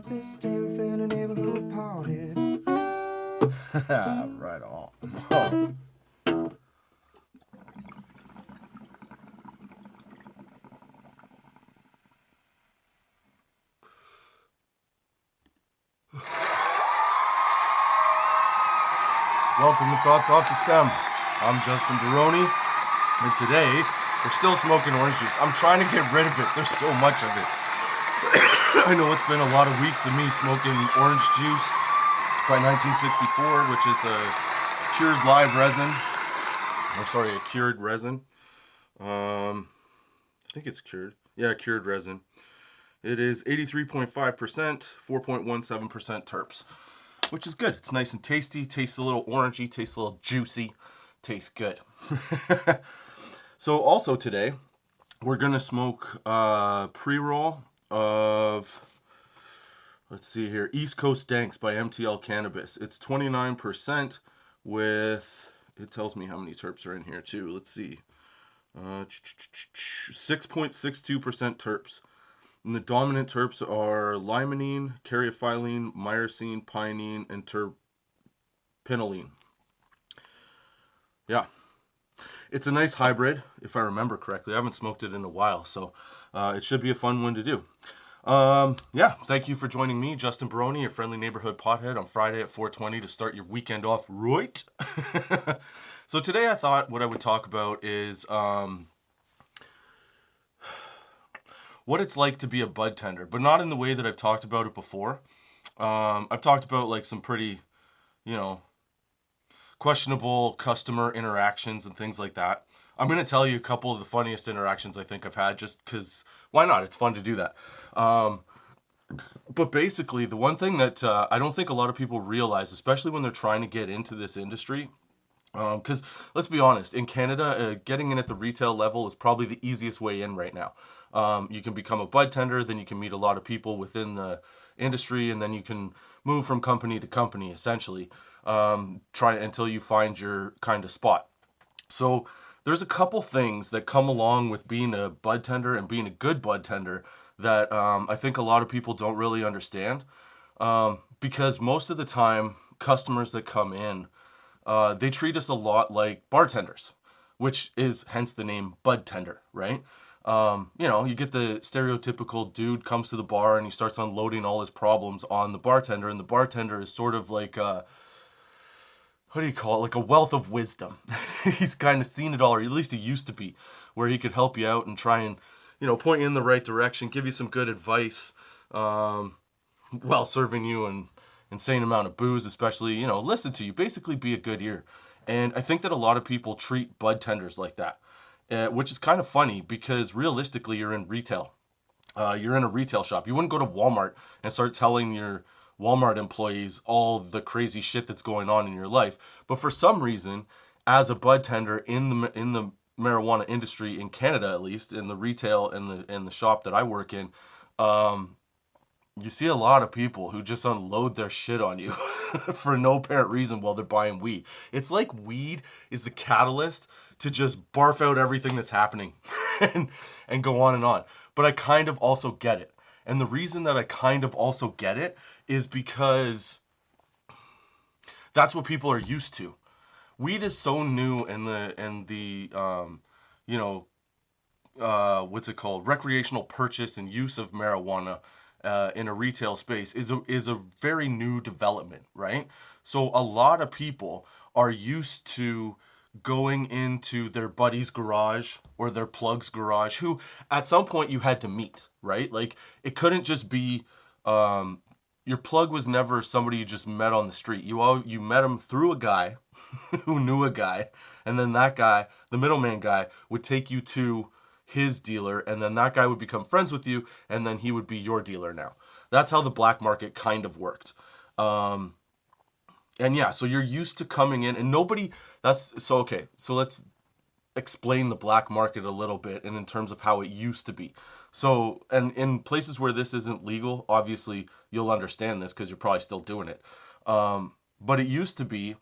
this damn friendly neighborhood party. Right on. Welcome to Thoughts Off the Stem. I'm Justin Barone, and today we're still smoking orange juice. I'm trying to get rid of it. There's so much of it. I know it's been a lot of weeks of me smoking orange juice by 1964, which is a cured live resin. A cured resin. I think it's cured. Yeah, cured resin. It is 83.5%, 4.17% terps, which is good. It's nice and tasty. Tastes a little orangey. Tastes a little juicy. Tastes good. So also today, we're going to smoke pre-roll of, let's see here, East Coast Danks by MTL Cannabis. It's 29% with, it tells me how many terps are in here too. Let's see. 6.62% terps. And the dominant terps are limonene, caryophyllene, myrcene, pinene, and terpinolene. Yeah. It's a nice hybrid, if I remember correctly. I haven't smoked it in a while, so it should be a fun one to do. Yeah, thank you for joining me, Justin Barone, your friendly neighborhood pothead, on Friday at 4:20 to start your weekend off right. So today I thought what I would talk about is what it's like to be a bud tender, but not in the way that I've talked about it before. I've talked about like some pretty, questionable customer interactions and things like that. I'm going to tell you a couple of the funniest interactions I think I've had, just because, why not? It's fun to do that. But basically, the one thing that I don't think a lot of people realize, especially when they're trying to get into this industry, because let's be honest, in Canada, getting in at the retail level is probably the easiest way in right now. You can become a bud tender, then you can meet a lot of people within the industry, and then you can move from company to company, essentially, try until you find your kind of spot. So there's a couple things that come along with being a bud tender and being a good bud tender that I think a lot of people don't really understand, because most of the time, customers that come in, they treat us a lot like bartenders, which is hence the name bud tender, right? You get the stereotypical dude comes to the bar and he starts unloading all his problems on the bartender, and the bartender is sort of like what do you call it? Like a wealth of wisdom. He's kind of seen it all, or at least he used to be, where he could help you out and try and, point you in the right direction, give you some good advice, while serving you an insane amount of booze, especially, listen to you, basically be a good ear. And I think that a lot of people treat bud tenders like that, which is kind of funny because realistically you're in retail. You're in a retail shop. You wouldn't go to Walmart and start telling your Walmart employees all the crazy shit that's going on in your life. But for some reason, as a bud tender in the marijuana industry in Canada, at least in the retail in the shop that I work in, you see a lot of people who just unload their shit on you for no apparent reason while they're buying weed. It's like weed is the catalyst to just barf out everything that's happening and go on and on. But I kind of also get it. And the reason that I kind of also get it is because that's what people are used to. Weed is so new in the what's it called? Recreational purchase and use of marijuana in a retail space is a very new development, right? So a lot of people are used to going into their buddy's garage or their plug's garage, who at some point you had to meet, right? Like it couldn't just be your plug was never somebody you just met on the street. You met him through a guy who knew a guy, and then that guy, the middleman guy, would take you to his dealer, and then that guy would become friends with you, and then he would be your dealer now. That's how the black market kind of worked. And yeah, so you're used to coming in, and okay, so let's explain the black market a little bit, and in terms of how it used to be. So, and in places where this isn't legal, obviously you'll understand this because you're probably still doing it. But it used to be,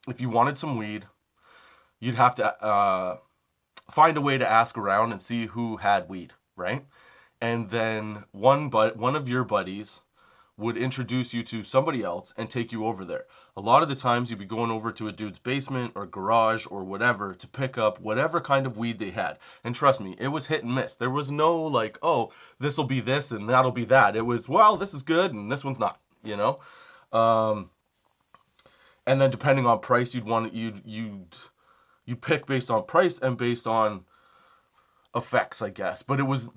if you wanted some weed, you'd have to find a way to ask around and see who had weed, right? And then one of your buddies would introduce you to somebody else and take you over there. A lot of the times you'd be going over to a dude's basement or garage or whatever to pick up whatever kind of weed they had. And trust me, it was hit and miss. There was no like, oh, this will be this and that'll be that. It was, well, this is good and this one's not, you know? And then depending on price, you'd pick based on price and based on effects, I guess. But it was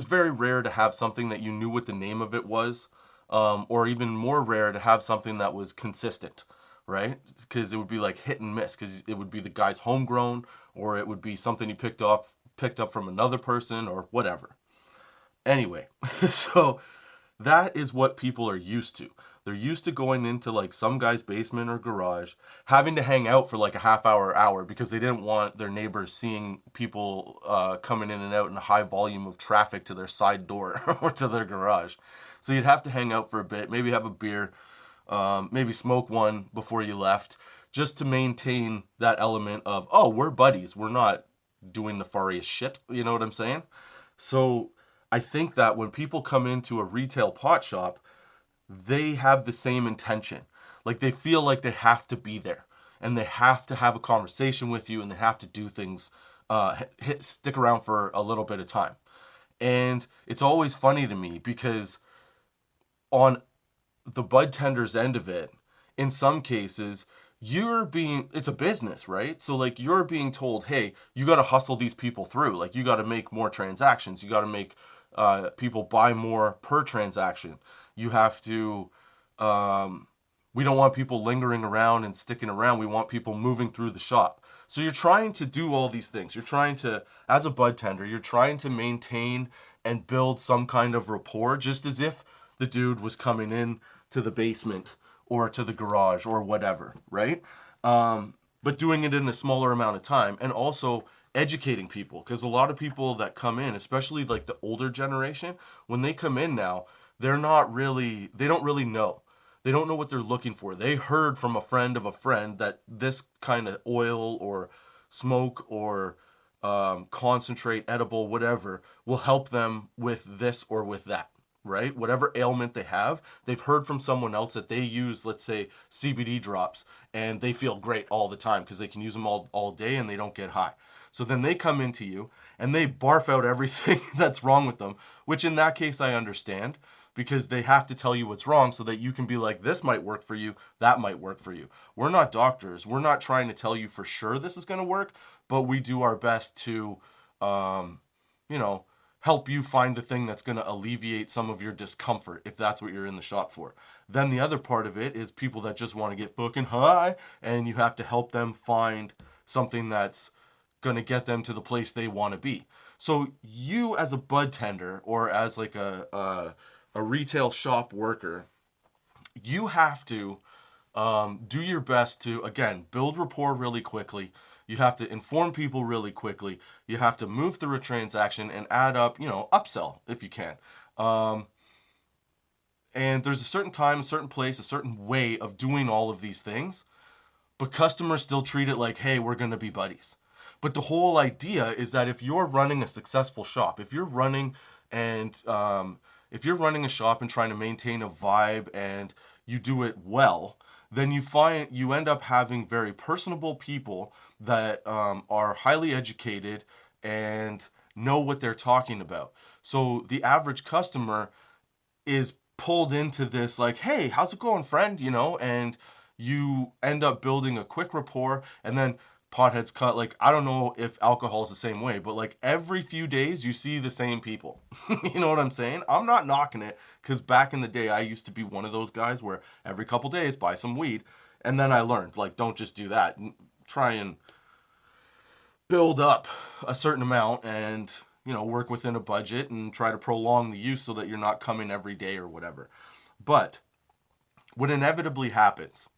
very rare to have something that you knew what the name of it was, or even more rare to have something that was consistent, right? Because it would be like hit and miss, because it would be the guy's homegrown, or it would be something he picked up from another person or whatever. Anyway, so that is what people are used to. They're used to going into like some guy's basement or garage, having to hang out for like a half hour because they didn't want their neighbors seeing people coming in and out in a high volume of traffic to their side door or to their garage. So you'd have to hang out for a bit, maybe have a beer, maybe smoke one before you left, just to maintain that element of, oh, we're buddies. We're not doing nefarious shit. You know what I'm saying? So I think that when people come into a retail pot shop, they have the same intention. Like they feel like they have to be there and they have to have a conversation with you and they have to do things, stick around for a little bit of time. And it's always funny to me because on the budtender's end of it, in some cases, it's a business, right? So like you're being told, hey, you got to hustle these people through. Like you got to make more transactions. You got to make people buy more per transaction. You have to, we don't want people lingering around and sticking around. We want people moving through the shop. So you're trying to do all these things. You're trying to, as a bud tender, you're trying to maintain and build some kind of rapport, just as if the dude was coming in to the basement or to the garage or whatever, right? But doing it in a smaller amount of time and also educating people. Because a lot of people that come in, especially like the older generation, when they come in now, they don't really know. They don't know what they're looking for. They heard from a friend of a friend that this kind of oil or smoke or concentrate, edible, whatever, will help them with this or with that, right? Whatever ailment they have, they've heard from someone else that they use, let's say, CBD drops, and they feel great all the time because they can use them all day and they don't get high. So then they come into you and they barf out everything that's wrong with them, which in that case I understand, because they have to tell you what's wrong so that you can be like, this might work for you, that might work for you. We're not doctors. We're not trying to tell you for sure this is going to work, but we do our best to, help you find the thing that's going to alleviate some of your discomfort if that's what you're in the shop for. Then the other part of it is people that just want to get fucking high, and you have to help them find something that's going to get them to the place they want to be. So you as a bud tender or as like a retail shop worker, you have to do your best to, again, build rapport really quickly. You have to inform people really quickly. You have to move through a transaction and add up, upsell if you can. And there's a certain time, a certain place, a certain way of doing all of these things, but customers still treat it like, hey, we're going to be buddies. But the whole idea is that if you're running a successful shop, if you're running a shop and trying to maintain a vibe and you do it well, then you end up having very personable people that are highly educated and know what they're talking about. So the average customer is pulled into this like, hey, how's it going, friend? And you end up building a quick rapport, and then potheads cut, like, I don't know if alcohol is the same way, but like every few days you see the same people. You know what I'm saying? I'm not knocking it, because back in the day I used to be one of those guys where every couple days buy some weed, and then I learned, like, don't just do that. Try and build up a certain amount and, work within a budget and try to prolong the use so that you're not coming every day or whatever. But what inevitably happens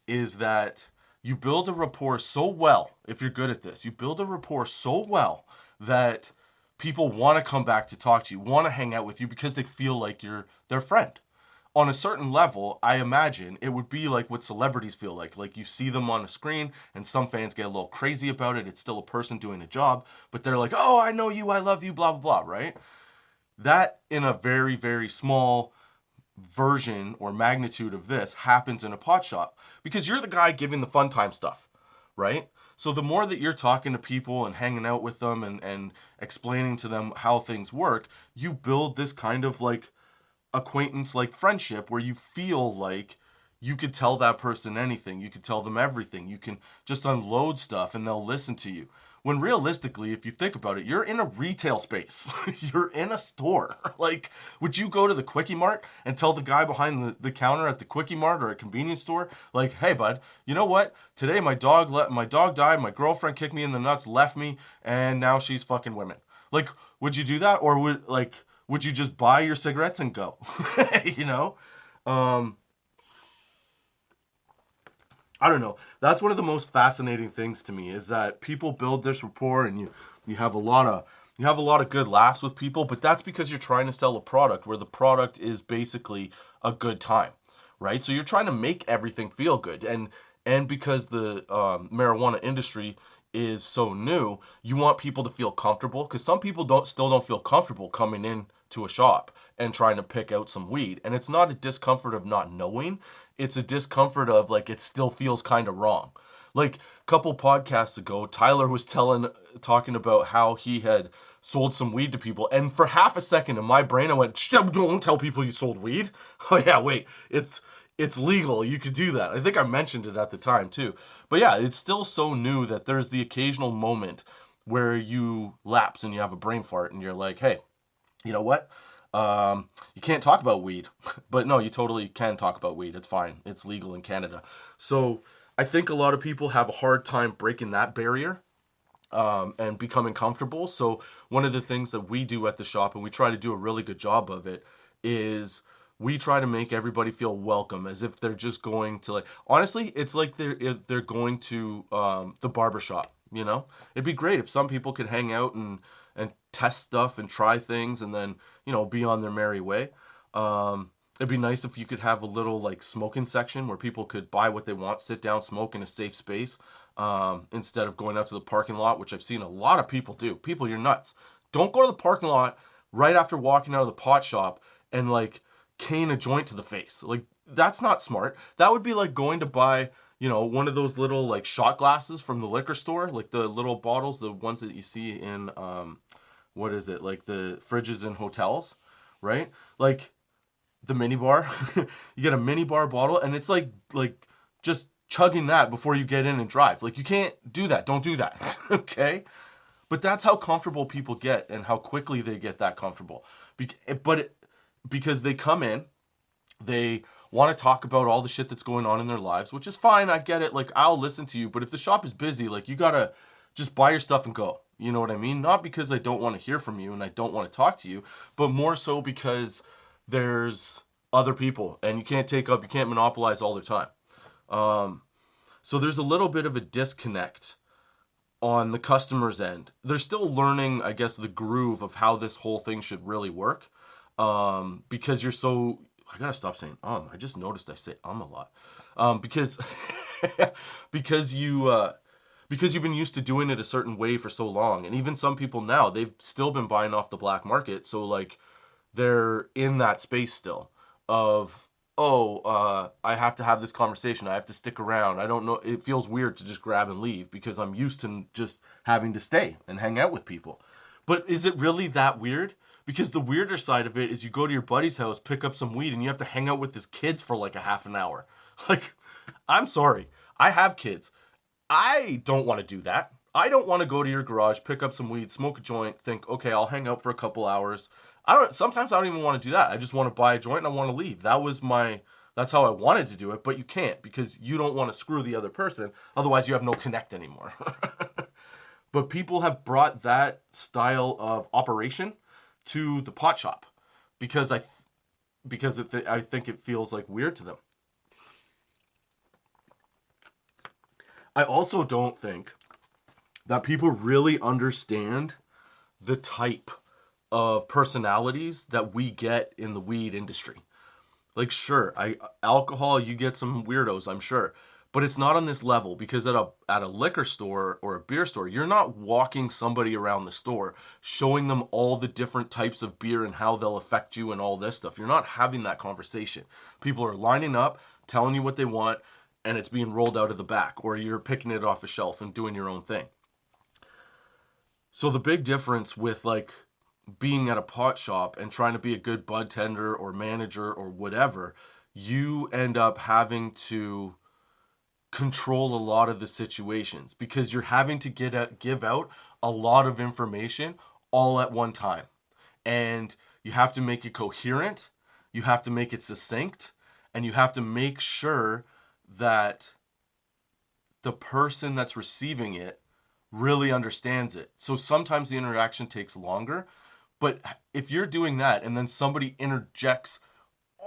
is that you build a rapport so well, if you're good at this, you build a rapport so well that people want to come back to talk to you, want to hang out with you because they feel like you're their friend. On a certain level, I imagine it would be like what celebrities feel like. Like, you see them on a screen and some fans get a little crazy about it. It's still a person doing a job, but they're like, oh, I know you, I love you, blah, blah, blah, right? That in a very, very small version or magnitude of this happens in a pot shop, because you're the guy giving the fun time stuff, right? So the more that you're talking to people and hanging out with them and explaining to them how things work, you build this kind of like acquaintance, like friendship, where you feel like you could tell that person anything. You could tell them everything. You can just unload stuff and they'll listen to you. When realistically, if you think about it, you're in a retail space. You're in a store. Like, would you go to the Quickie Mart and tell the guy behind the counter at the Quickie Mart or a convenience store, like, hey, bud, you know what? Today my dog died, my girlfriend kicked me in the nuts, left me, and now she's fucking women. Like, would you do that? Or would you just buy your cigarettes and go? You know? I don't know. That's one of the most fascinating things to me, is that people build this rapport and you have a lot of good laughs with people, but that's because you're trying to sell a product where the product is basically a good time, right? So you're trying to make everything feel good, and because the marijuana industry is so new, you want people to feel comfortable, because some people still don't feel comfortable coming in to a shop and trying to pick out some weed. And it's not a discomfort of not knowing, it's a discomfort of like, it still feels kind of wrong. Like a couple podcasts ago, Tyler was talking about how he had sold some weed to people, and for half a second in my brain I went, don't tell people you sold weed. Oh yeah, wait, it's legal, you could do that. I think I mentioned it at the time too. But yeah, it's still so new that there's the occasional moment where you lapse and you have a brain fart and you're like, hey, you know what? You can't talk about weed. But no, you totally can talk about weed. It's fine. It's legal in Canada. So I think a lot of people have a hard time breaking that barrier and becoming comfortable. So one of the things that we do at the shop, and we try to do a really good job of it, is we try to make everybody feel welcome, as if they're just going to, like, honestly, it's like they're going to the barbershop, you know? It'd be great if some people could hang out and test stuff and try things and then, you know, be on their merry way. It'd be nice if you could have a little like smoking section where people could buy what they want, sit down, smoke in a safe space, instead of going out to the parking lot, which I've seen a lot of people do. People, you're nuts. Don't go to the parking lot right after walking out of the pot shop and like cane a joint to the face. Like, that's not smart. That would be like going to buy, you know, one of those little like shot glasses from the liquor store, like the little bottles, the ones that you see in, what is it, like the fridges in hotels, right? Like the mini bar. You get a mini bar bottle and it's like just chugging that before you get in and drive. Like, you can't do that. Don't do that. Okay? But that's how comfortable people get and how quickly they get that comfortable. Because they come in, they want to talk about all the shit that's going on in their lives, which is fine. I get it. Like, I'll listen to you. But if the shop is busy, like, you got to just buy your stuff and go. You know what I mean? Not because I don't want to hear from you and I don't want to talk to you, but more so because there's other people and you can't monopolize all their time. So there's a little bit of a disconnect on the customer's end. They're still learning, I guess, the groove of how this whole thing should really work. Because you're so, I gotta stop saying I just noticed I say a lot. Because you've been used to doing it a certain way for so long. And even some people now, they've still been buying off the black market. So like, they're in that space still of, I have to have this conversation. I have to stick around. I don't know. It feels weird to just grab and leave because I'm used to just having to stay and hang out with people. But is it really that weird? Because the weirder side of it is you go to your buddy's house, pick up some weed, and you have to hang out with his kids for like a half an hour. Like, I'm sorry. I have kids. I don't want to do that. I don't want to go to your garage, pick up some weed, smoke a joint, think, okay, I'll hang out for a couple hours. Sometimes I don't even want to do that. I just want to buy a joint and I want to leave. That's how I wanted to do it, but you can't because you don't want to screw the other person. Otherwise you have no connect anymore. But people have brought that style of operation to the pot shop because I think it feels like weird to them. I also don't think that people really understand the type of personalities that we get in the weed industry. Like, sure, alcohol, you get some weirdos, I'm sure. But it's not on this level, because at a liquor store or a beer store, you're not walking somebody around the store showing them all the different types of beer and how they'll affect you and all this stuff. You're not having that conversation. People are lining up, telling you what they want, and it's being rolled out of the back, or you're picking it off a shelf and doing your own thing. So the big difference with like being at a pot shop and trying to be a good bud tender or manager or whatever, you end up having to control a lot of the situations, because you're having to give out a lot of information all at one time. And you have to make it coherent, you have to make it succinct, and you have to make sure that the person that's receiving it really understands it. So sometimes the interaction takes longer, but if you're doing that and then somebody interjects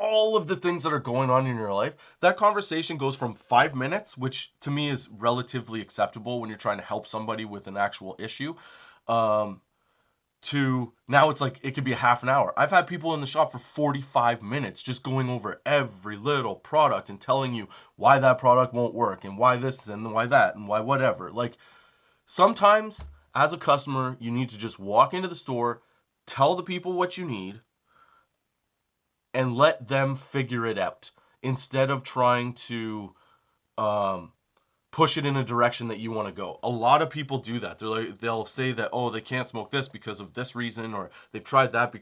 all of the things that are going on in your life, that conversation goes from 5 minutes, which to me is relatively acceptable when you're trying to help somebody with an actual issue, to now it's like it could be a half an hour. I've had people in the shop for 45 minutes just going over every little product and telling you why that product won't work and why this and why that and why whatever. Like, sometimes as a customer, you need to just walk into the store, tell the people what you need, and let them figure it out, instead of trying to push it in a direction that you want to go. A lot of people do that. They'll say that, oh, they can't smoke this because of this reason, or they've tried that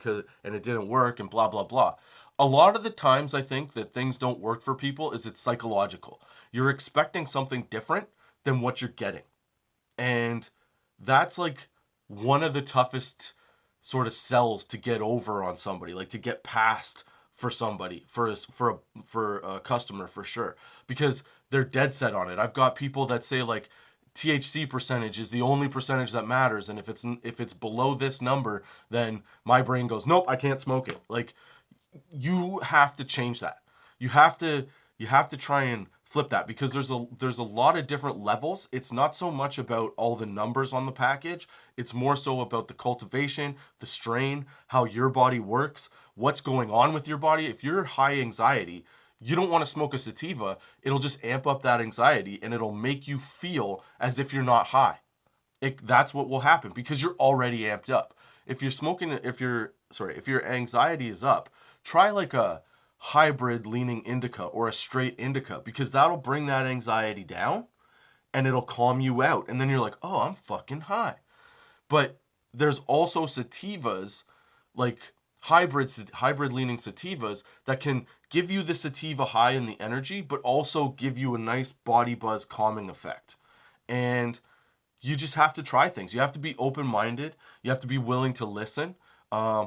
and it didn't work, and blah, blah, blah. A lot of the times I think that things don't work for people is it's psychological. You're expecting something different than what you're getting. And that's like one of the toughest sort of sells to get over on somebody, like to get past for somebody, for a customer, for sure, because they're dead set on it. I've got people that say like THC percentage is the only percentage that matters, and if it's below this number, then my brain goes, nope, I can't smoke it. Like, you have to change that. You have to try and flip that, because there's a lot of different levels. It's not so much about all the numbers on the package. It's more so about the cultivation, the strain, how your body works, what's going on with your body. If you're high anxiety, you don't want to smoke a sativa. It'll just amp up that anxiety, and it'll make you feel as if you're not high. That's what will happen, because you're already amped up. If your anxiety is up, try like a hybrid leaning indica or a straight indica, because that'll bring that anxiety down and it'll calm you out. And then you're like, oh, I'm fucking high. But there's also sativas, like hybrid leaning sativas, that can give you the sativa high and the energy, but also give you a nice body buzz calming effect. And you just have to try things. You have to be open-minded. You have to be willing to listen,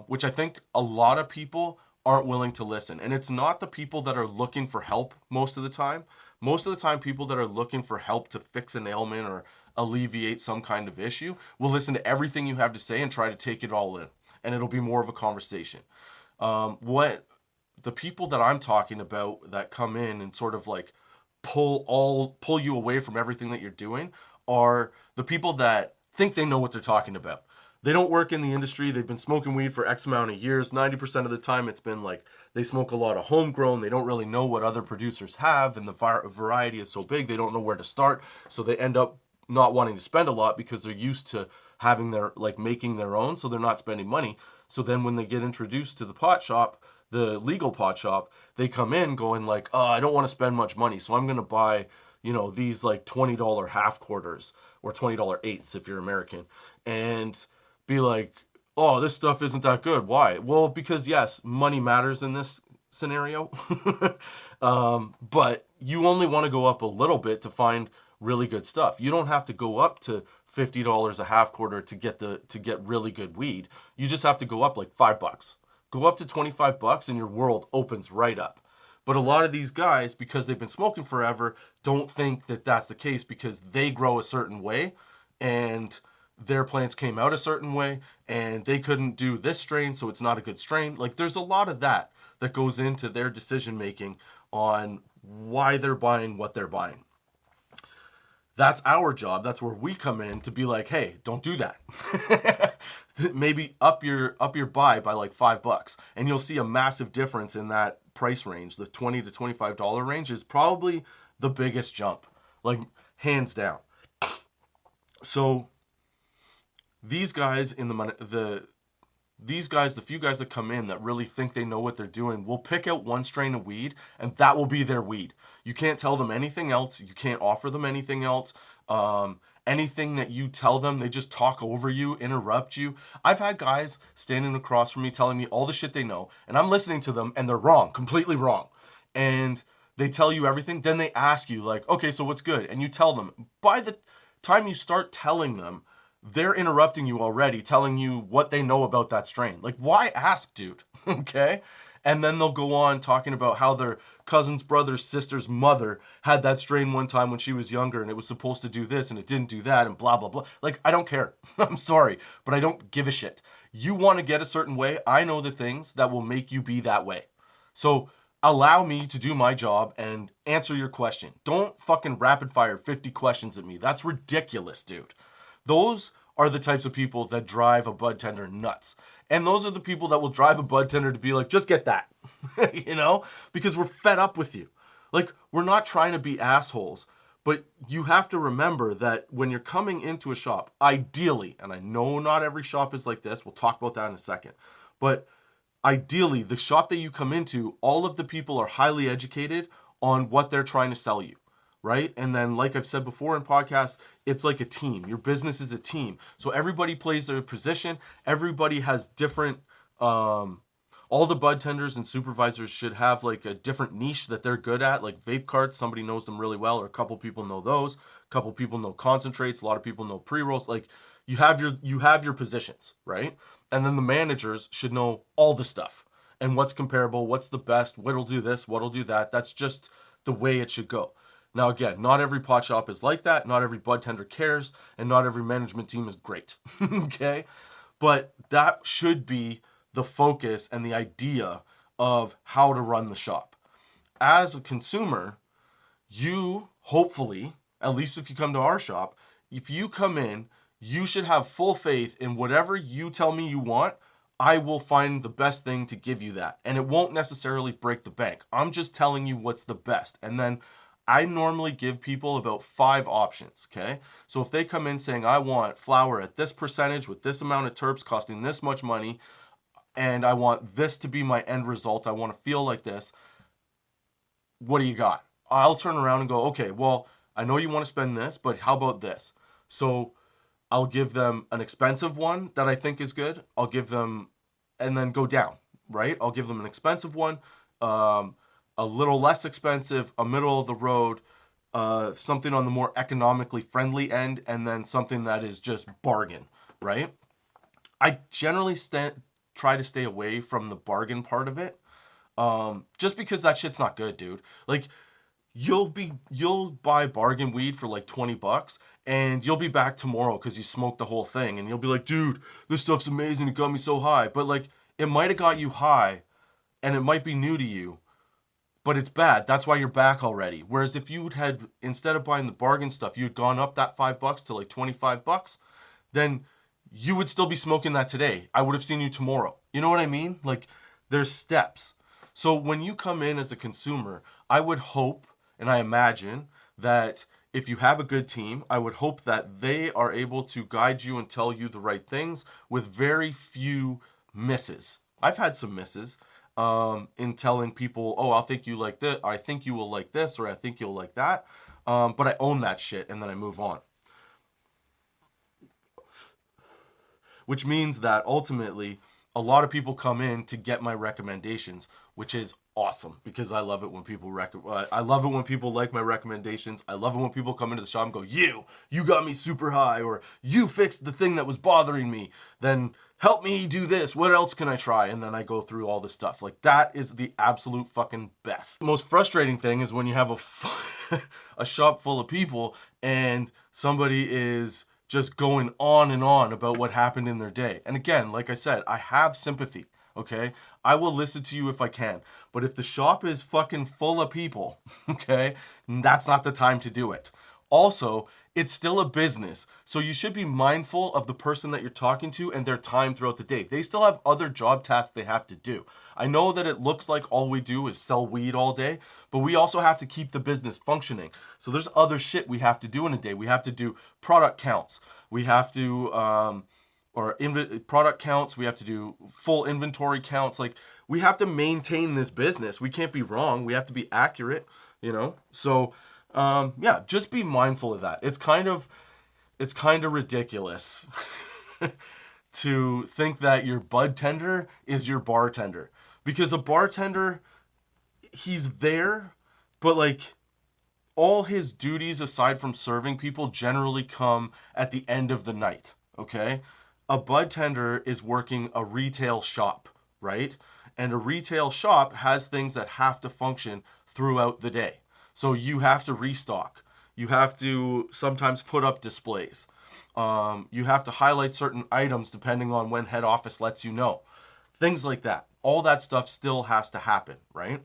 which I think a lot of people aren't willing to listen. And it's not the people that are looking for help most of the time. Most of the time, people that are looking for help to fix an ailment or alleviate some kind of issue will listen to everything you have to say and try to take it all in. And it'll be more of a conversation. What the people that I'm talking about that come in and sort of like pull you away from everything that you're doing are the people that think they know what they're talking about. They don't work in the industry. They've been smoking weed for X amount of years. 90% of the time it's been like they smoke a lot of homegrown. They don't really know what other producers have, and the variety is so big they don't know where to start. So they end up not wanting to spend a lot because they're used to having making their own, so they're not spending money. So then when they get introduced to the pot shop, the legal pot shop, they come in going like, oh, I don't want to spend much money, so I'm going to buy, these like $20 half quarters or $20 eighths if you're American, and be like, oh, this stuff isn't that good. Why? Well, because yes, money matters in this scenario, but you only want to go up a little bit to find really good stuff. You don't have to go up to $50 a half quarter to get really good weed. You just have to go up like $5. Go up to $25 and your world opens right up. But a lot of these guys, because they've been smoking forever, don't think that that's the case, because they grow a certain way and their plants came out a certain way and they couldn't do this strain, so it's not a good strain. Like, there's a lot of that goes into their decision making on why they're buying what they're buying. That's our job. That's where we come in to be like, hey, don't do that. Maybe up your buy by like $5, and you'll see a massive difference in that price range. The $20 to $25 range is probably the biggest jump. like hands down. So these guys the few guys that come in that really think they know what they're doing, will pick out one strain of weed, and that will be their weed. You can't tell them anything else. You can't offer them anything else. Anything that you tell them, they just talk over you, interrupt you. I've had guys standing across from me telling me all the shit they know, and I'm listening to them, and they're wrong, completely wrong. And they tell you everything, then they ask you, like, okay, so what's good? And you tell them. By the time you start telling them, they're interrupting you already, telling you what they know about that strain. Like, why ask, dude? Okay? And then they'll go on talking about how their cousin's brother's sister's mother had that strain one time when she was younger, and it was supposed to do this and it didn't do that, and blah, blah, blah. Like, I don't care. I'm sorry, but I don't give a shit. You want to get a certain way, I know the things that will make you be that way. So allow me to do my job and answer your question. Don't fucking rapid fire 50 questions at me. That's ridiculous, dude. Those are the types of people that drive a budtender nuts. And those are the people that will drive a budtender to be like, just get that, you know, because we're fed up with you. Like, we're not trying to be assholes, but you have to remember that when you're coming into a shop, ideally, and I know not every shop is like this, we'll talk about that in a second, but ideally, the shop that you come into, all of the people are highly educated on what they're trying to sell you. Right? And then, like I've said before in podcasts, it's like a team. Your business is a team. So everybody plays their position. Everybody has different, all the budtenders and supervisors should have like a different niche that they're good at. Like vape carts, somebody knows them really well, or a couple people know those. A couple people know concentrates. A lot of people know pre-rolls. Like you have your positions, right? And then the managers should know all the stuff and what's comparable, what's the best, what'll do this, what'll do that. That's just the way it should go. Now, again, not every pot shop is like that. Not every budtender cares, and not every management team is great. Okay? But that should be the focus and the idea of how to run the shop. As a consumer, you hopefully, at least if you come to our shop, if you come in, you should have full faith in whatever you tell me you want. I will find the best thing to give you that. And it won't necessarily break the bank. I'm just telling you what's the best. And then I normally give people about 5 options, okay? So if they come in saying, I want flour at this percentage with this amount of terps costing this much money, and I want this to be my end result, I want to feel like this, what do you got? I'll turn around and go, okay, well, I know you want to spend this, but how about this? So I'll give them an expensive one that I think is good. I'll give them, and then go down, right? I'll give them an expensive one, a little less expensive, a middle of the road, something on the more economically friendly end, and then something that is just bargain, right? I generally try to stay away from the bargain part of it, just because that shit's not good, dude. Like, you'll buy bargain weed for like $20, and you'll be back tomorrow because you smoked the whole thing, and you'll be like, dude, this stuff's amazing, it got me so high. But like, it might have got you high, and it might be new to you, but it's bad. That's why you're back already. Whereas if you had, instead of buying the bargain stuff, you had gone up that $5 to like $25, then you would still be smoking that today. I would have seen you tomorrow. You know what I mean? Like, there's steps. So when you come in as a consumer, I would hope, and I imagine, that if you have a good team, I would hope that they are able to guide you and tell you the right things with very few misses. I've had some misses. In telling people, oh, I think you like this, I think you will like this, or I think you'll like that. But I own that shit, and then I move on. Which means that ultimately, a lot of people come in to get my recommendations, which is awesome, because I love it when people I love it when people like my recommendations. I love it when people come into the shop and go, you got me super high, or you fixed the thing that was bothering me. Then help me do this. What else can I try? And then I go through all this stuff. Like, that is the absolute fucking best. The most frustrating thing is when you have a shop full of people and somebody is just going on and on about what happened in their day. And again, like I said, I have sympathy, okay? I will listen to you if I can. But if the shop is fucking full of people, okay, that's not the time to do it. Also, It's still a business. So you should be mindful of the person that you're talking to and their time throughout the day. They still have other job tasks they have to do. I know that it looks like all we do is sell weed all day, but we also have to keep the business functioning. So there's other shit we have to do in a day. We have to do product counts. We have to product counts. We have to do full inventory counts. Like, we have to maintain this business. We can't be wrong. We have to be accurate, So yeah, just be mindful of that. It's kind of ridiculous to think that your budtender is your bartender, because a bartender, he's there, but like, all his duties aside from serving people generally come at the end of the night. Okay, a budtender is working a retail shop, right? And a retail shop has things that have to function throughout the day. So you have to restock. You have to sometimes put up displays. You have to highlight certain items depending on when head office lets you know. Things like that. All that stuff still has to happen, right?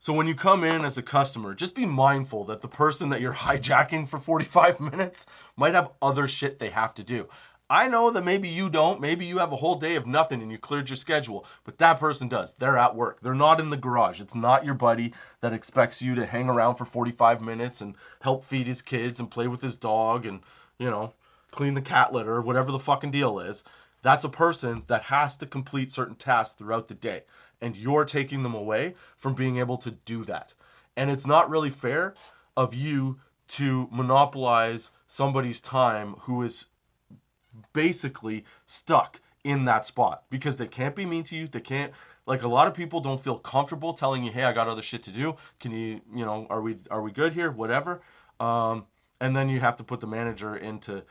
So when you come in as a customer, just be mindful that the person that you're hijacking for 45 minutes might have other shit they have to do. I know that maybe you don't. Maybe you have a whole day of nothing and you cleared your schedule. But that person does. They're at work. They're not in the garage. It's not your buddy that expects you to hang around for 45 minutes and help feed his kids and play with his dog and, clean the cat litter, whatever the fucking deal is. That's a person that has to complete certain tasks throughout the day. And you're taking them away from being able to do that. And it's not really fair of you to monopolize somebody's time who is basically stuck in that spot, because they can't be mean to you. They can't, like, a lot of people don't feel comfortable telling you, hey, I got other shit to do. Can you, are we good here? Whatever. And then you have to bring the manager into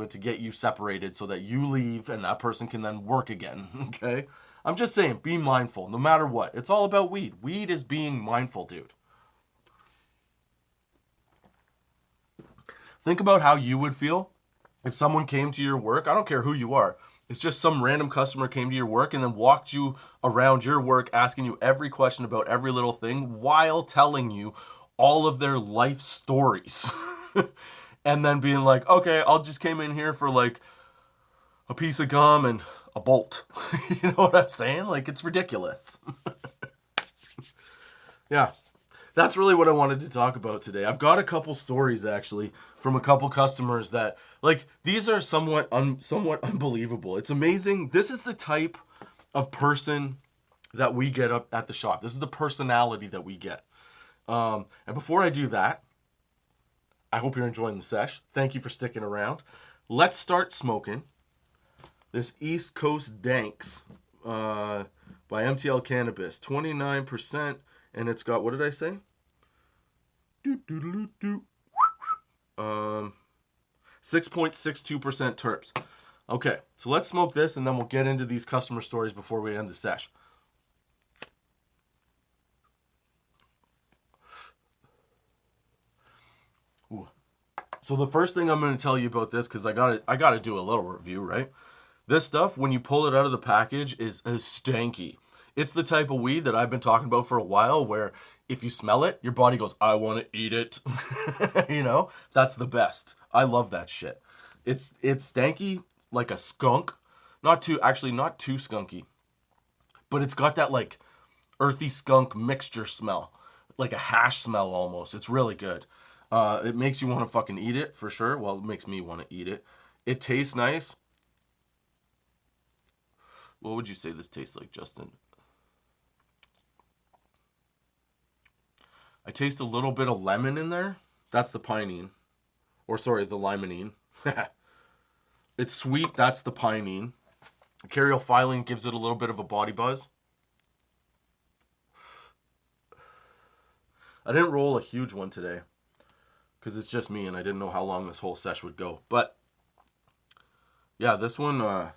it to get you separated so that you leave and that person can then work again. Okay. I'm just saying, be mindful no matter what. It's all about weed. Weed is being mindful, dude. Think about how you would feel if someone came to your work. I don't care who you are. It's just some random customer came to your work and then walked you around your work asking you every question about every little thing while telling you all of their life stories. And then being like, okay, I'll just came in here for like a piece of gum and a bolt. You know what I'm saying? Like, it's ridiculous. Yeah. That's really what I wanted to talk about today. I've got a couple stories, actually, from a couple customers that, like, these are somewhat unbelievable. It's amazing. This is the type of person that we get up at the shop. This is the personality that we get. And before I do that, I hope you're enjoying the sesh. Thank you for sticking around. Let's start smoking this East Coast Danks by MTL Cannabis. 29%. And it's got, what did I say? 6.62% terps. Okay, so let's smoke this and then we'll get into these customer stories before we end the sesh. Ooh. So the first thing I'm going to tell you about this, because I gotta do a little review, right? This stuff, when you pull it out of the package, is stanky. It's the type of weed that I've been talking about for a while, where if you smell it, your body goes, I want to eat it. That's the best. I love that shit. It's stanky like a skunk. Not too skunky. But it's got that like earthy skunk mixture smell. Like a hash smell almost. It's really good. It makes you want to fucking eat it for sure. Well, it makes me want to eat it. It tastes nice. What would you say this tastes like, Justin? I taste a little bit of lemon in there. That's the pinene. Or sorry, the limonene. It's sweet. That's the pinene. Caryophyllene gives it a little bit of a body buzz. I didn't roll a huge one today because it's just me and I didn't know how long this whole sesh would go. But yeah, this one's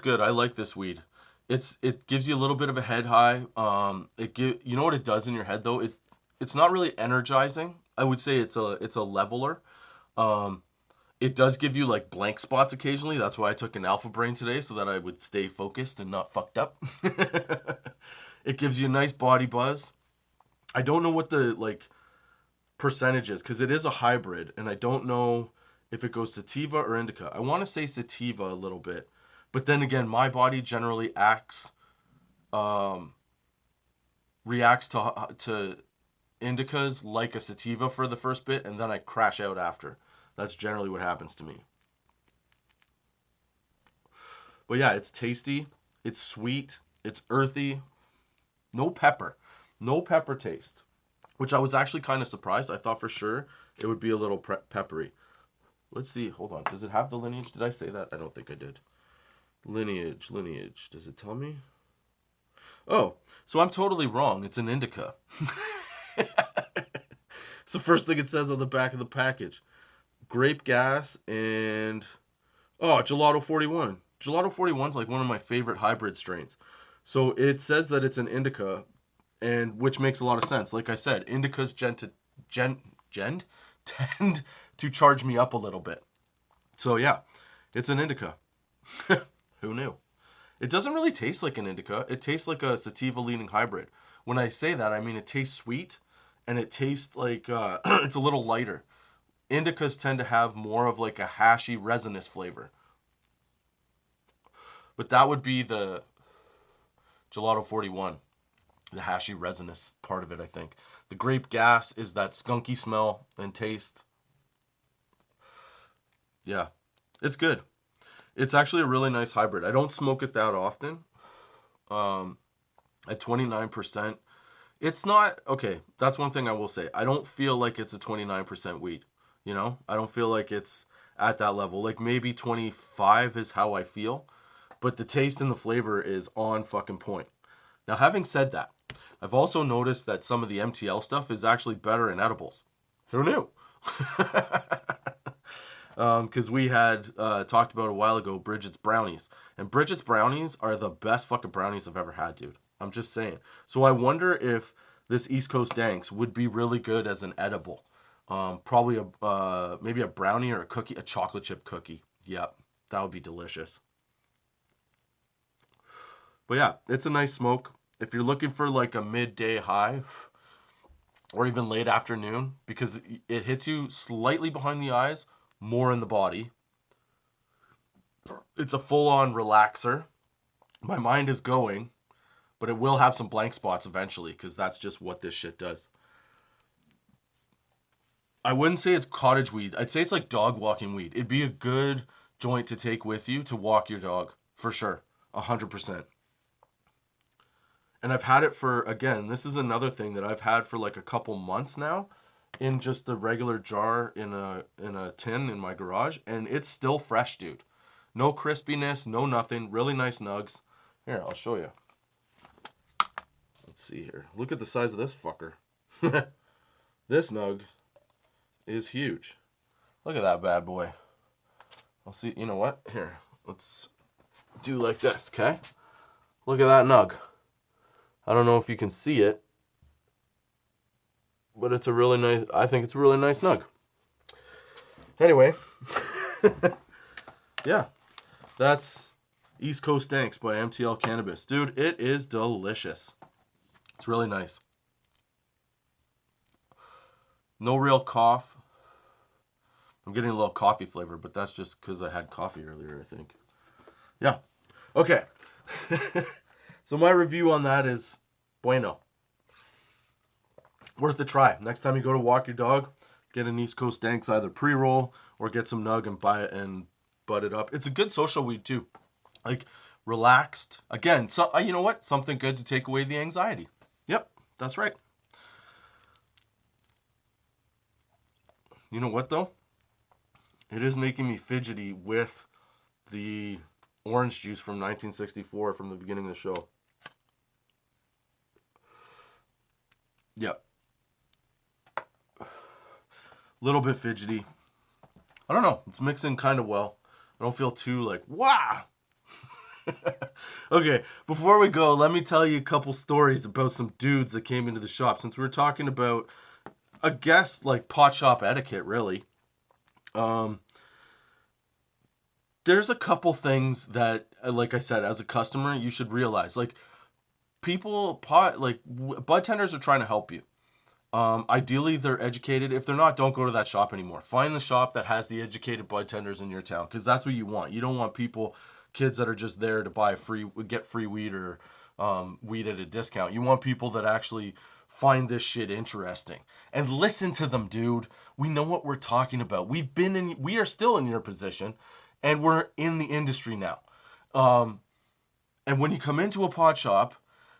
good. I like this weed. It gives you a little bit of a head high. You know what it does in your head though? It's not really energizing. I would say it's a leveler. It does give you like blank spots occasionally. That's why I took an Alpha Brain today, so that I would stay focused and not fucked up. It gives you a nice body buzz. I don't know what the like percentage is because it is a hybrid, and I don't know if it goes sativa or indica. I want to say sativa a little bit, but then again, my body generally reacts to indicas like a sativa for the first bit, and then I crash out after. That's generally what happens to me. But yeah, it's tasty, it's sweet, it's earthy, no pepper taste, which I was actually kind of surprised. I thought for sure it would be a little peppery. Let's see, hold on, does it have the lineage? Did I say that? I don't think I did. Lineage, does it tell me? Oh, so I'm totally wrong. It's an indica. It's the first thing it says on the back of the package. Grape gas and... Oh, Gelato 41. Gelato 41 is like one of my favorite hybrid strains. So it says that it's an indica, and which makes a lot of sense. Like I said, indicas tend to charge me up a little bit. So yeah, it's an indica. Who knew? It doesn't really taste like an indica. It tastes like a sativa-leaning hybrid. When I say that, I mean it tastes sweet, and it tastes like it's a little lighter. Indicas tend to have more of like a hashy, resinous flavor. But that would be the Gelato 41, the hashy, resinous part of it, I think. The grape gas is that skunky smell and taste. Yeah, it's good. It's actually a really nice hybrid. I don't smoke it that often. At 29%, it's not, okay, that's one thing I will say. I don't feel like it's a 29% weed, you know? I don't feel like it's at that level. Like maybe 25 is how I feel, but the taste and the flavor is on fucking point. Now, having said that, I've also noticed that some of the MTL stuff is actually better in edibles. Who knew? Because we had talked about a while ago Bridget's brownies, and Bridget's brownies are the best fucking brownies I've ever had, dude. I'm just saying. So I wonder if this East Coast Danks would be really good as an edible. Probably maybe a brownie or a cookie, a chocolate chip cookie. Yep, that would be delicious. But yeah, it's a nice smoke. If you're looking for like a midday high or even late afternoon, because it hits you slightly behind the eyes, more in the body. It's a full-on relaxer. My mind is going, but it will have some blank spots eventually, because that's just what this shit does. I wouldn't say it's cottage weed. I'd say it's like dog walking weed. It'd be a good joint to take with you to walk your dog, for sure. 100%. And I've had it for, again, this is another thing that I've had for like a couple months now, in just the regular jar in a tin in my garage, and it's still fresh, dude. No crispiness, no nothing. Really nice nugs. Here, I'll show you. Let's see here. Look at the size of this fucker. This nug is huge. Look at that bad boy. I'll see. You know what? Here, let's do like this, okay? Look at that nug. I don't know if you can see it, but it's a really nice, I think it's a really nice nug. Anyway, yeah, that's East Coast Danks by MTL Cannabis. Dude, it is delicious. It's really nice. No real cough. I'm getting a little coffee flavor, but that's just because I had coffee earlier, I think. Yeah. Okay. So my review on that is bueno. Worth a try. Next time you go to walk your dog, get an East Coast Danks, either pre-roll or get some nug and buy it and bud it up. It's a good social weed too. Like relaxed. Again, so you know what? Something good to take away the anxiety. Yep, that's right. You know what though? It is making me fidgety with the orange juice from 1964 from the beginning of the show. Yep. Little bit fidgety. I don't know. It's mixing kind of well. I don't feel too like, wow. Okay, before we go, let me tell you a couple stories about some dudes that came into the shop. Since we were talking about, I guess, like pot shop etiquette, really. there's a couple things that, like I said, as a customer, you should realize. Like, bud tenders are trying to help you. Ideally, they're educated. If they're not, don't go to that shop anymore. Find the shop that has the educated bud tenders in your town, because that's what you want. You don't want kids that are just there to get free weed or weed at a discount. You want people that actually find this shit interesting and listen to them, dude. We know what we're talking about. We are still in your position, and we're in the industry now. And when you come into a pot shop,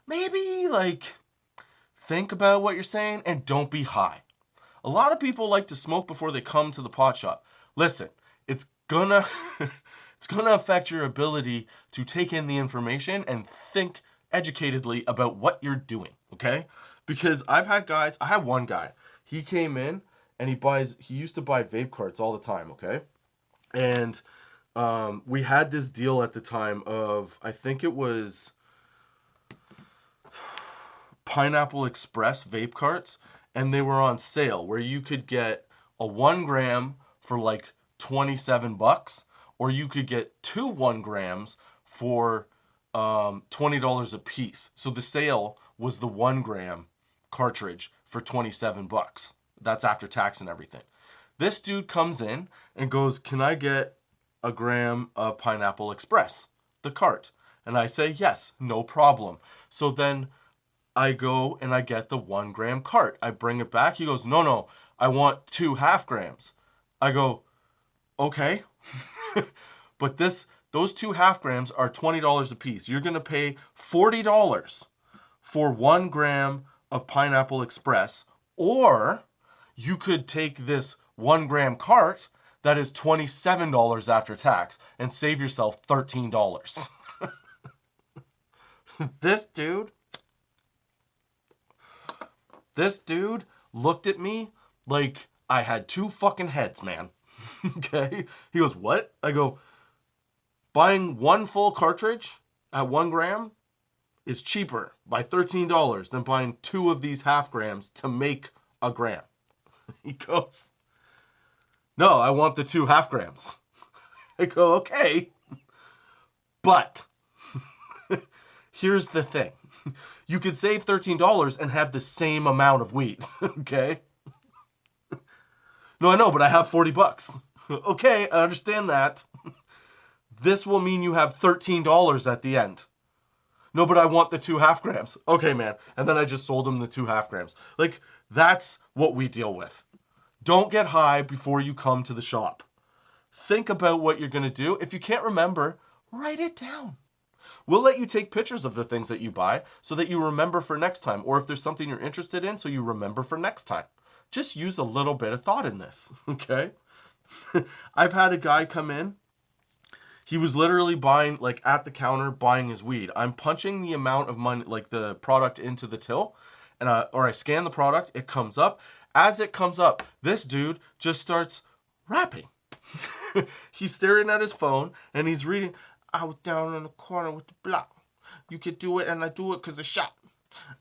maybe like think about what you're saying and don't be high. A lot of people like to smoke before they come to the pot shop. Listen, it's gonna it's gonna affect your ability to take in the information and think educatedly about what you're doing, okay? Because I have one guy. He came in and he used to buy vape carts all the time, okay? And we had this deal at the time of, I think it was Pineapple Express vape carts, and they were on sale where you could get a 1 gram for like $27, or you could get 2 1 grams for $20 a piece. So the sale was the 1 gram cartridge for $27. That's after tax and everything. This dude comes in and goes, "Can I get a gram of Pineapple Express, the cart?" And I say, "Yes, no problem." So then I go and I get the 1 gram cart. I bring it back. He goes, "No, I want 2 half grams." I go, "Okay." But those 2 half grams are $20 a piece. You're going to pay $40 for 1 gram of Pineapple Express, or you could take this 1 gram cart that is $27 after tax and save yourself $13. This dude looked at me like I had 2 fucking heads, man. Okay? He goes, "What?" I go, "Buying 1 full cartridge at 1 gram is cheaper by $13 than buying 2 of these half grams to make a gram." He goes, "No, I want the 2 half grams." I go, "Okay, but here's the thing. You could save $13 and have the same amount of weed." Okay? "No, I know, but I have $40. Okay, I understand that. This will mean you have $13 at the end." "No, but I want the 2 half grams." "Okay, man." And then I just sold him the 2 half grams. Like, that's what we deal with. Don't get high before you come to the shop. Think about what you're going to do. If you can't remember, write it down. We'll let you take pictures of the things that you buy so that you remember for next time. Or if there's something you're interested in, so you remember for next time. Just use a little bit of thought in this, okay? I've had a guy come in. He was literally buying, like at the counter, buying his weed. I'm punching the amount of money, like the product into the till, and I scan the product, it comes up. As it comes up, this dude just starts rapping. He's staring at his phone, and he's reading, "I was down in the corner with the block. You could do it, and I do it because I shot.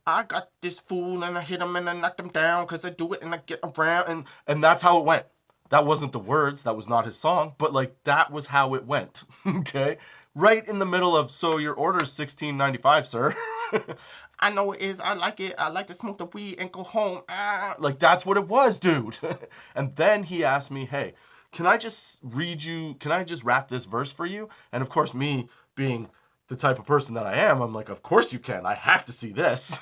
I got this fool, and I hit him, and I knocked him down because I do it, and I get around." And that's how it went. That wasn't the words. That was not his song. But, like, that was how it went. Okay? Right in the middle of, "So your order is $16.95, sir." "I know it is. I like it. I like to smoke the weed and go home." Like, that's what it was, dude. And then he asked me, "Hey, can I just rap this verse for you?" And, of course, me being the type of person that I am, I'm like, "Of course you can. I have to see this."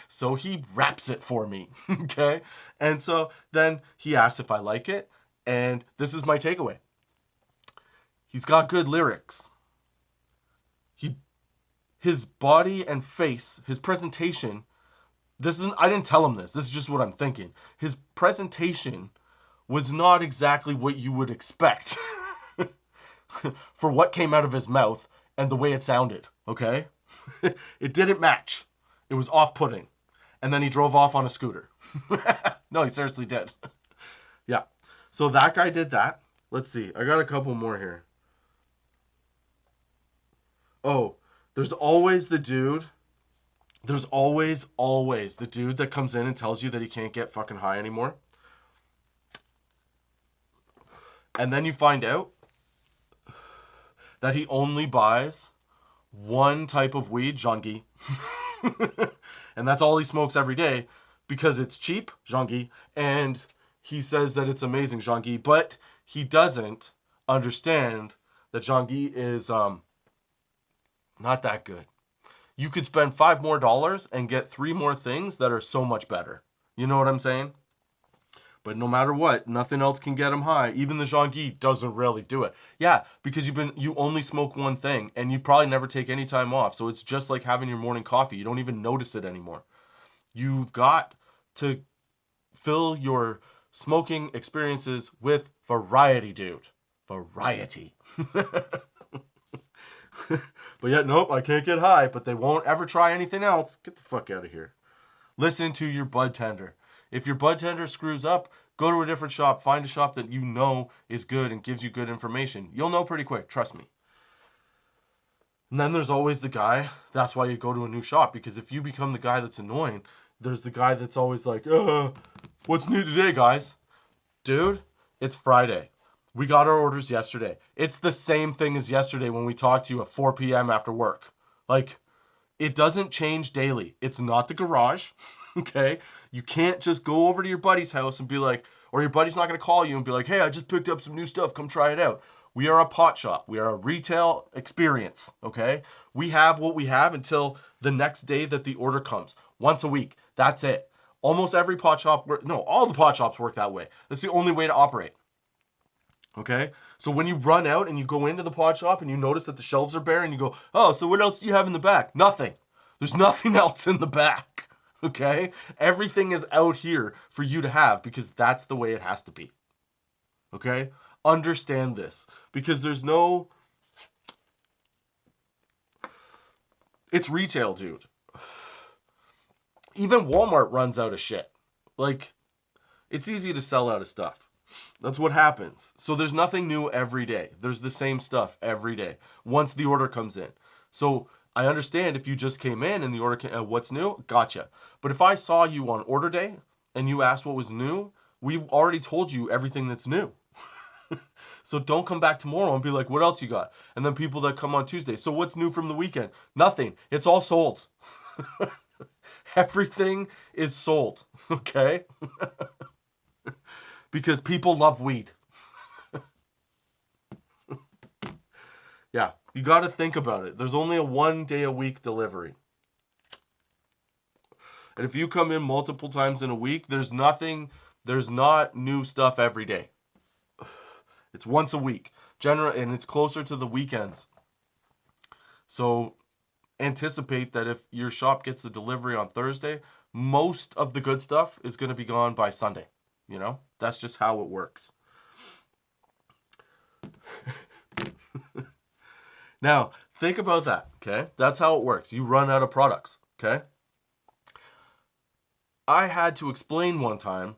So he raps it for me, okay? And so then he asks if I like it, and this is my takeaway. He's got good lyrics. His body and face, his presentation, I didn't tell him this. This is just what I'm thinking. His presentation was not exactly what you would expect for what came out of his mouth and the way it sounded, okay? It didn't match. It was off-putting. And then he drove off on a scooter. No, he seriously did. Yeah. So that guy did that. Let's see. I got a couple more here. Oh, there's always the dude. There's always the dude that comes in and tells you that he can't get fucking high anymore. And then you find out that he only buys one type of weed, Zhanggi, and that's all he smokes every day because it's cheap, Zhanggi, and he says that it's amazing, Zhanggi, but he doesn't understand that Zhanggi is not that good. You could spend $5 more and get 3 more things that are so much better. You know what I'm saying? But no matter what, nothing else can get him high. Even the Zhanggi doesn't really do it. Yeah, because you only smoke one thing and you probably never take any time off. So it's just like having your morning coffee. You don't even notice it anymore. You've got to fill your smoking experiences with variety, dude. Variety. But yet, nope, I can't get high, but they won't ever try anything else. Get the fuck out of here. Listen to your bud tender. If your bud tender screws up, go to a different shop. Find a shop that you know is good and gives you good information. You'll know pretty quick, trust me. And then there's always the guy. That's why you go to a new shop, because if you become the guy that's annoying, there's the guy that's always like, what's new today, guys? Dude, it's Friday. We got our orders yesterday. It's the same thing as yesterday when we talked to you at 4 p.m. after work. Like, it doesn't change daily. It's not the garage, okay? You can't just go over to your buddy's house and be like, or your buddy's not going to call you and be like, hey, I just picked up some new stuff. Come try it out. We are a pot shop. We are a retail experience, okay? We have what we have until the next day that the order comes. Once a week. That's it. Almost every pot shop, all the pot shops work that way. That's the only way to operate. Okay? So when you run out and you go into the pot shop and you notice that the shelves are bare and you go, oh, so what else do you have in the back? Nothing. There's nothing else in the back. Okay? Everything is out here for you to have because that's the way it has to be. Okay? Understand this. Because there's no... It's retail, dude. Even Walmart runs out of shit. Like, it's easy to sell out of stuff. That's what happens. So there's nothing new every day. There's the same stuff every day once the order comes in. So I understand if you just came in and the order came, what's new? Gotcha. But if I saw you on order day and you asked what was new, we already told you everything that's new. So don't come back tomorrow and be like, what else you got? And then people that come on Tuesday, so what's new from the weekend? Nothing. It's all sold. Everything is sold. Okay? Because people love weed. Yeah, you got to think about it. There's only a 1 day a week delivery. And if you come in multiple times in a week, there's not new stuff every day. It's once a week. And it's closer to the weekends. So anticipate that if your shop gets a delivery on Thursday, most of the good stuff is going to be gone by Sunday. You know, that's just how it works. Now, think about that, okay? That's how it works. You run out of products, okay? I had to explain one time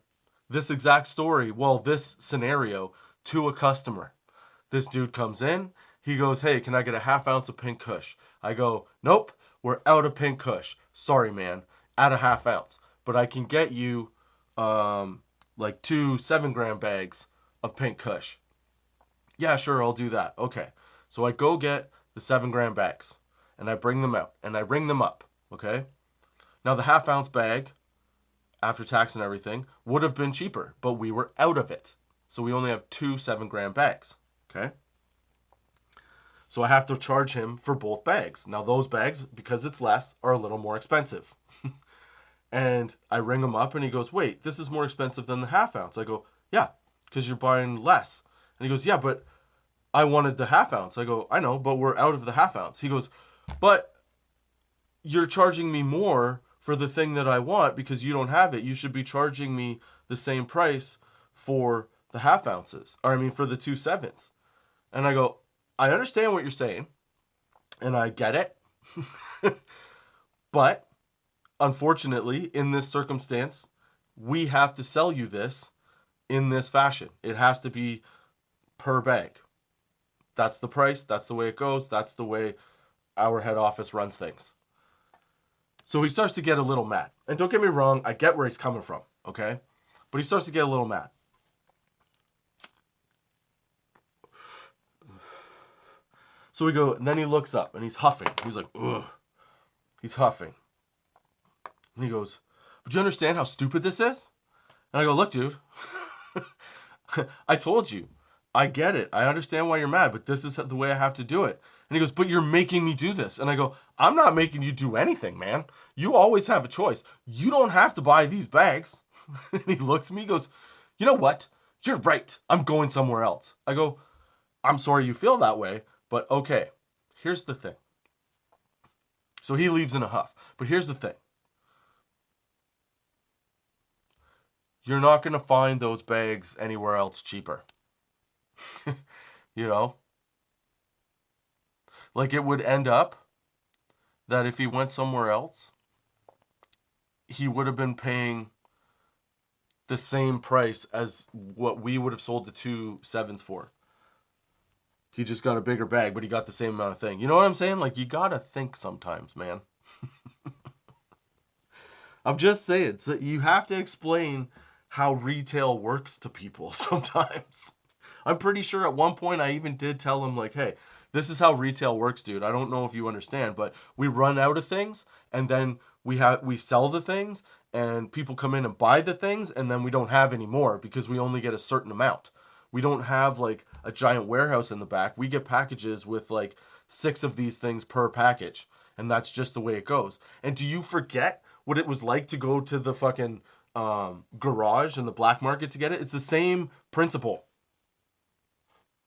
this exact story, this scenario, to a customer. This dude comes in, he goes, hey, can I get a half ounce of pink kush? I go, nope, we're out of pink kush. Sorry, man, at a half ounce. But I can get you, like 2 7-gram bags of pink kush. Yeah, sure, I'll do that. Okay. So I go get the 7-gram bags and I bring them out and I ring them up. Okay. Now the half ounce bag, after tax and everything, would have been cheaper, but we were out of it. So we only have 2 7-gram bags. Okay. So I have to charge him for both bags. Now those bags, because it's less, are a little more expensive. And I ring him up and he goes, wait, this is more expensive than the half ounce. I go, yeah, because you're buying less. And he goes, yeah, but I wanted the half ounce. I go, I know, but we're out of the half ounce. He goes, but you're charging me more for the thing that I want because you don't have it. You should be charging me the same price for the half ounces. Or I mean, for the 2 7s. And I go, I understand what you're saying. And I get it. But unfortunately, in this circumstance, we have to sell you this in this fashion. It has to be per bag. That's the price. That's the way it goes. That's the way our head office runs things. So he starts to get a little mad. And don't get me wrong, I get where he's coming from, okay? But he starts to get a little mad. So we go, and then he looks up and he's huffing. He's like, ugh. He's huffing. And he goes, "But you understand how stupid this is?" And I go, "Look, dude, I told you. I get it. I understand why you're mad, but this is the way I have to do it." And he goes, "But you're making me do this." And I go, "I'm not making you do anything, man. You always have a choice. You don't have to buy these bags." And he looks at me, he goes, "You know what? You're right. I'm going somewhere else." I go, "I'm sorry you feel that way, but okay. Here's the thing." So he leaves in a huff. But here's the thing. You're not going to find those bags anywhere else cheaper. You know? Like, it would end up that if he went somewhere else, he would have been paying the same price as what we would have sold the 2 7s for. He just got a bigger bag, but he got the same amount of thing. You know what I'm saying? Like, you gotta think sometimes, man. I'm just saying. So you have to explain how retail works to people sometimes. I'm pretty sure at one point I even did tell him, like, "Hey, this is how retail works, dude. I don't know if you understand, but we run out of things, and then we sell the things, and people come in and buy the things, and then we don't have any more because we only get a certain amount. We don't have like a giant warehouse in the back. We get packages with like 6 of these things per package, and that's just the way it goes." And do you forget what it was like to go to the fucking garage in the black market to get it? It's the same principle.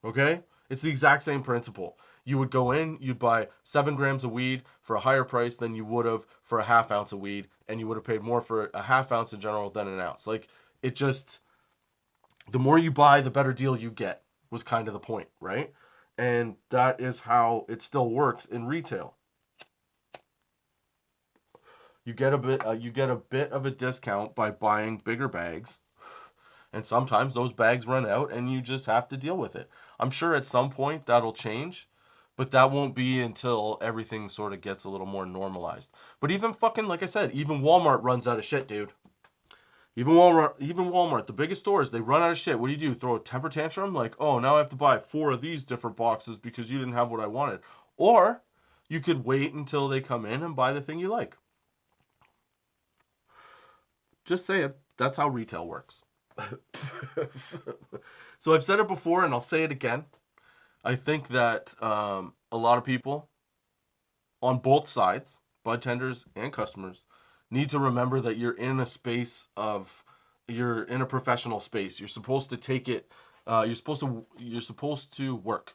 Okay? It's the exact same principle. You would go in, you'd buy 7 grams of weed for a higher price than you would have for a half ounce of weed, and you would have paid more for a half ounce in general than an ounce. Like, it just, the more you buy, the better deal you get, was kind of the point, right? And that is how it still works in retail. You get a bit of a discount by buying bigger bags, and sometimes those bags run out and you just have to deal with it. I'm sure at some point that'll change, but that won't be until everything sort of gets a little more normalized. But even fucking, like I said, even Walmart runs out of shit, dude. Even Walmart, the biggest stores, they run out of shit. What do? Throw a temper tantrum? Like, "Oh, now I have to buy 4 of these different boxes because you didn't have what I wanted." Or you could wait until they come in and buy the thing you like. Just say it. That's how retail works. So I've said it before and I'll say it again. I think that a lot of people on both sides, budtenders and customers, need to remember that you're in a professional space. You're supposed to take it. You're supposed to work.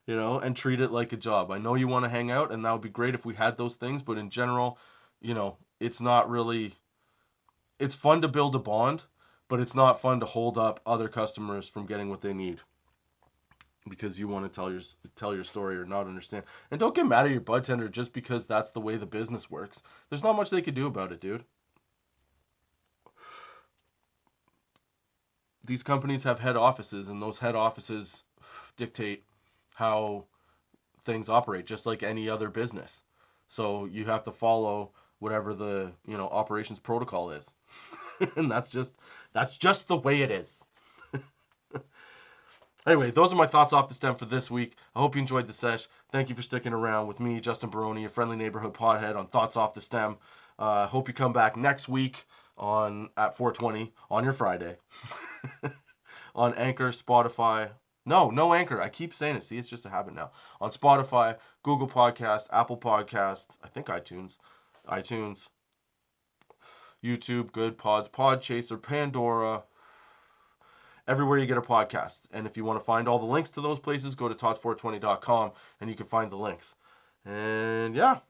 You know, and treat it like a job. I know you want to hang out, and that would be great if we had those things, but in general, you know, it's not really. It's fun to build a bond, but it's not fun to hold up other customers from getting what they need because you want to tell your story or not understand. And don't get mad at your budtender just because that's the way the business works. There's not much they could do about it, dude. These companies have head offices, and those head offices dictate how things operate, just like any other business. So you have to follow whatever the, operations protocol is. And that's just the way it is. Anyway, those are my thoughts off the stem for this week. I hope you enjoyed the sesh. Thank you for sticking around with me, Justin Barone, your friendly neighborhood podhead on Thoughts Off the Stem. Hope you come back next week at 4:20 on your Friday. On Anchor, Spotify. No Anchor. I keep saying it. See, it's just a habit now. On Spotify, Google Podcasts, Apple Podcasts, I think iTunes, YouTube, Good Pods, Podchaser, Pandora, everywhere you get a podcast. And if you want to find all the links to those places, go to tots420.com and you can find the links. And yeah,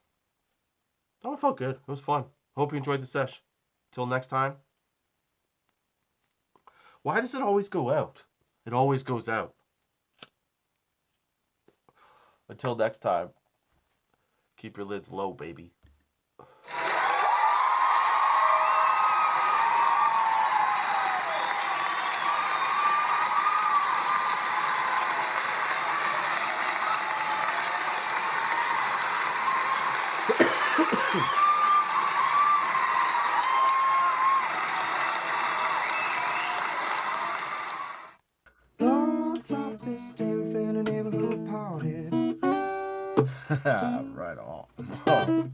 that one felt good. It was fun. Hope you enjoyed the sesh. Till next time. Why does it always go out? It always goes out. Until next time, keep your lids low, baby. Thoughts off the stem, friend, a neighborhood Right on.